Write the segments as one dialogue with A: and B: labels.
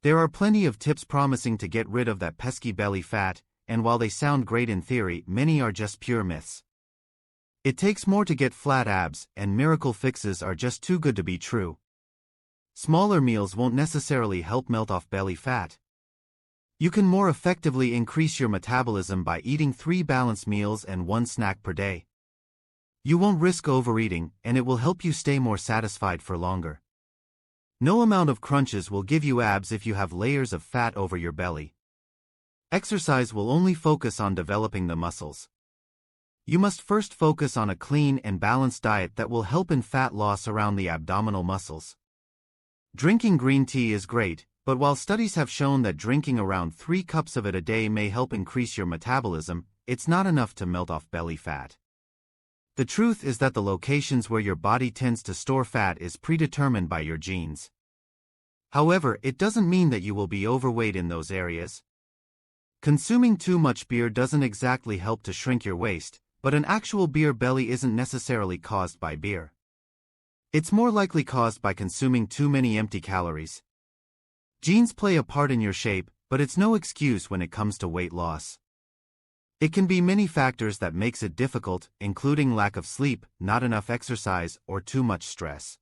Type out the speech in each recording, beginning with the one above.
A: There are plenty of tips promising to get rid of that pesky belly fat, and while they sound great in theory, many are just pure myths. It takes more to get flat abs, and miracle fixes are just too good to be true. Smaller meals won't necessarily help melt off belly fat. You can more effectively increase your metabolism by eating 3 balanced meals and 1 snack per day. You won't risk overeating, and it will help you stay more satisfied for longer. No amount of crunches will give you abs if you have layers of fat over your belly. Exercise will only focus on developing the muscles. You must first focus on a clean and balanced diet that will help in fat loss around the abdominal muscles. Drinking green tea is great, but while studies have shown that drinking around 3 cups of it a day may help increase your metabolism, it's not enough to melt off belly fat. The truth is that the locations where your body tends to store fat is predetermined by your genes. However, it doesn't mean that you will be overweight in those areas. Consuming too much beer doesn't exactly help to shrink your waist, but an actual beer belly isn't necessarily caused by beer. It's more likely caused by consuming too many empty calories. Genes play a part in your shape, but it's no excuse when it comes to weight loss. It can be many factors that makes it difficult, including lack of sleep, not enough exercise, or too much stress.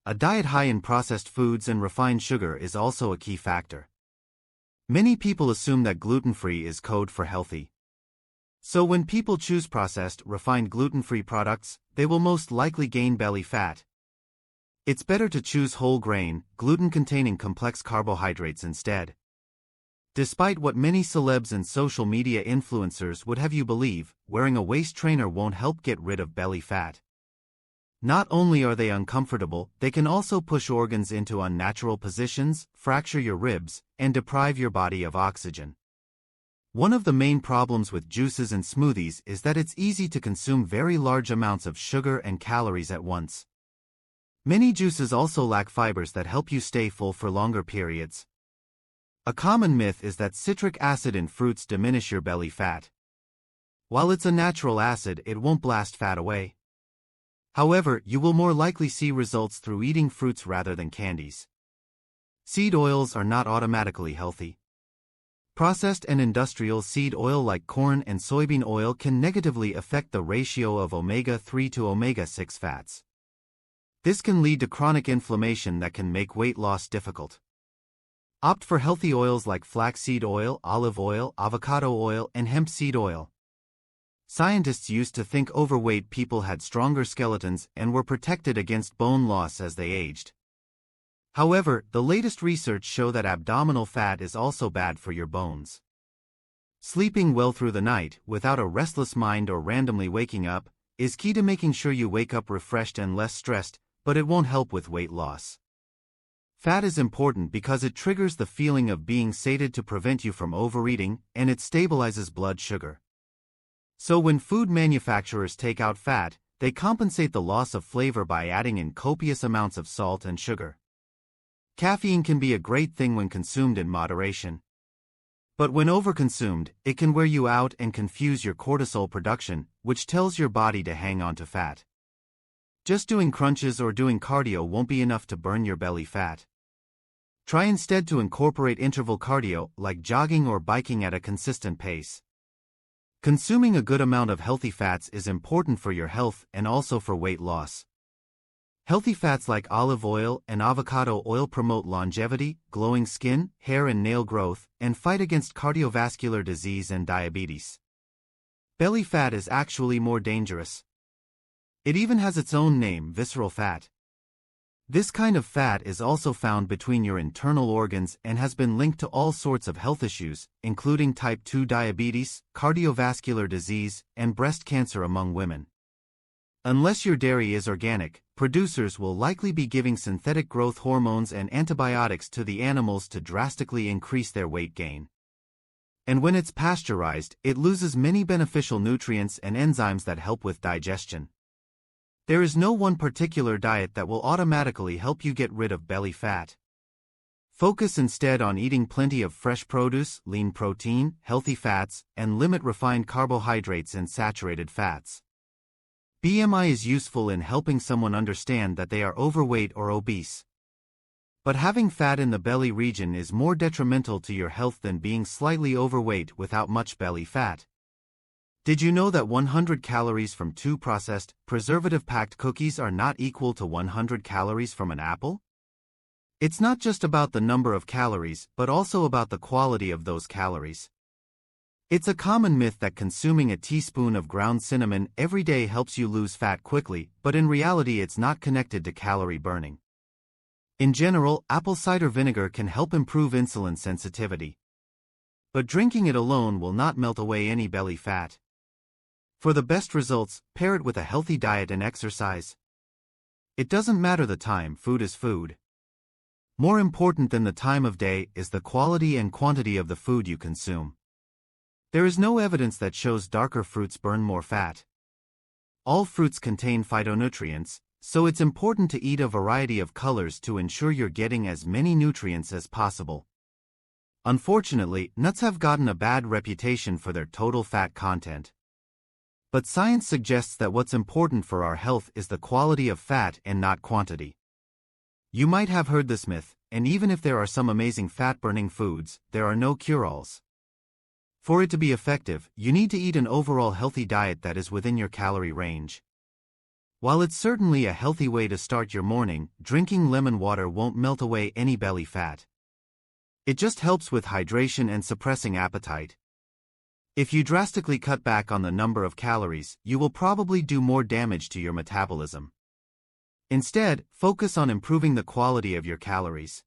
A: A diet high in processed foods and refined sugar is also a key factor. Many people assume that gluten-free is code for healthy. So when people choose processed, refined gluten-free products, they will most likely gain belly fat. It's better to choose whole grain, gluten-containing complex carbohydrates instead. Despite what many celebs and social media influencers would have you believe, wearing a waist trainer won't help get rid of belly fat. Not only are they uncomfortable, they can also push organs into unnatural positions, fracture your ribs, and deprive your body of oxygen. One of the main problems with juices and smoothies is that it's easy to consume very large amounts of sugar and calories at once. Many juices also lack fibers that help you stay full for longer periods. A common myth is that citric acid in fruits diminish your belly fat. While it's a natural acid, it won't blast fat away. However, you will more likely see results through eating fruits rather than candies. Seed oils are not automatically healthy. Processed and industrial seed oil like corn and soybean oil can negatively affect the ratio of omega-3 to omega-6 fats. This can lead to chronic inflammation that can make weight loss difficult. Opt for healthy oils like flaxseed oil, olive oil, avocado oil, and hemp seed oil. Scientists used to think overweight people had stronger skeletons and were protected against bone loss as they aged. However, the latest research show that abdominal fat is also bad for your bones. Sleeping well through the night, without a restless mind or randomly waking up, is key to making sure you wake up refreshed and less stressed, but it won't help with weight loss. Fat is important because it triggers the feeling of being sated to prevent you from overeating, and it stabilizes blood sugar. So when food manufacturers take out fat, they compensate the loss of flavor by adding in copious amounts of salt and sugar. Caffeine can be a great thing when consumed in moderation. But when overconsumed, it can wear you out and confuse your cortisol production, which tells your body to hang on to fat. Just doing crunches or doing cardio won't be enough to burn your belly fat. Try instead to incorporate interval cardio, like jogging or biking at a consistent pace. Consuming a good amount of healthy fats is important for your health and also for weight loss. Healthy fats like olive oil and avocado oil promote longevity, glowing skin, hair and nail growth, and fight against cardiovascular disease and diabetes. Belly fat is actually more dangerous. It even has its own name, visceral fat. This kind of fat is also found between your internal organs and has been linked to all sorts of health issues, including type 2 diabetes, cardiovascular disease, and breast cancer among women. Unless your dairy is organic, producers will likely be giving synthetic growth hormones and antibiotics to the animals to drastically increase their weight gain. And when it's pasteurized, it loses many beneficial nutrients and enzymes that help with digestion. There is no one particular diet that will automatically help you get rid of belly fat. Focus instead on eating plenty of fresh produce, lean protein, healthy fats, and limit refined carbohydrates and saturated fats. BMI is useful in helping someone understand that they are overweight or obese. But having fat in the belly region is more detrimental to your health than being slightly overweight without much belly fat. Did you know that 100 calories from 2 processed, preservative-packed cookies are not equal to 100 calories from an apple? It's not just about the number of calories, but also about the quality of those calories. It's a common myth that consuming a teaspoon of ground cinnamon every day helps you lose fat quickly, but in reality it's not connected to calorie burning. In general, apple cider vinegar can help improve insulin sensitivity. But drinking it alone will not melt away any belly fat. For the best results, pair it with a healthy diet and exercise. It doesn't matter the time, food is food. More important than the time of day is the quality and quantity of the food you consume. There is no evidence that shows darker fruits burn more fat. All fruits contain phytonutrients, so it's important to eat a variety of colors to ensure you're getting as many nutrients as possible. Unfortunately, nuts have gotten a bad reputation for their total fat content. But science suggests that what's important for our health is the quality of fat and not quantity. You might have heard this myth, and even if there are some amazing fat-burning foods, there are no cure-alls. For it to be effective, you need to eat an overall healthy diet that is within your calorie range. While it's certainly a healthy way to start your morning, drinking lemon water won't melt away any belly fat. It just helps with hydration and suppressing appetite. If you drastically cut back on the number of calories, you will probably do more damage to your metabolism. Instead, focus on improving the quality of your calories.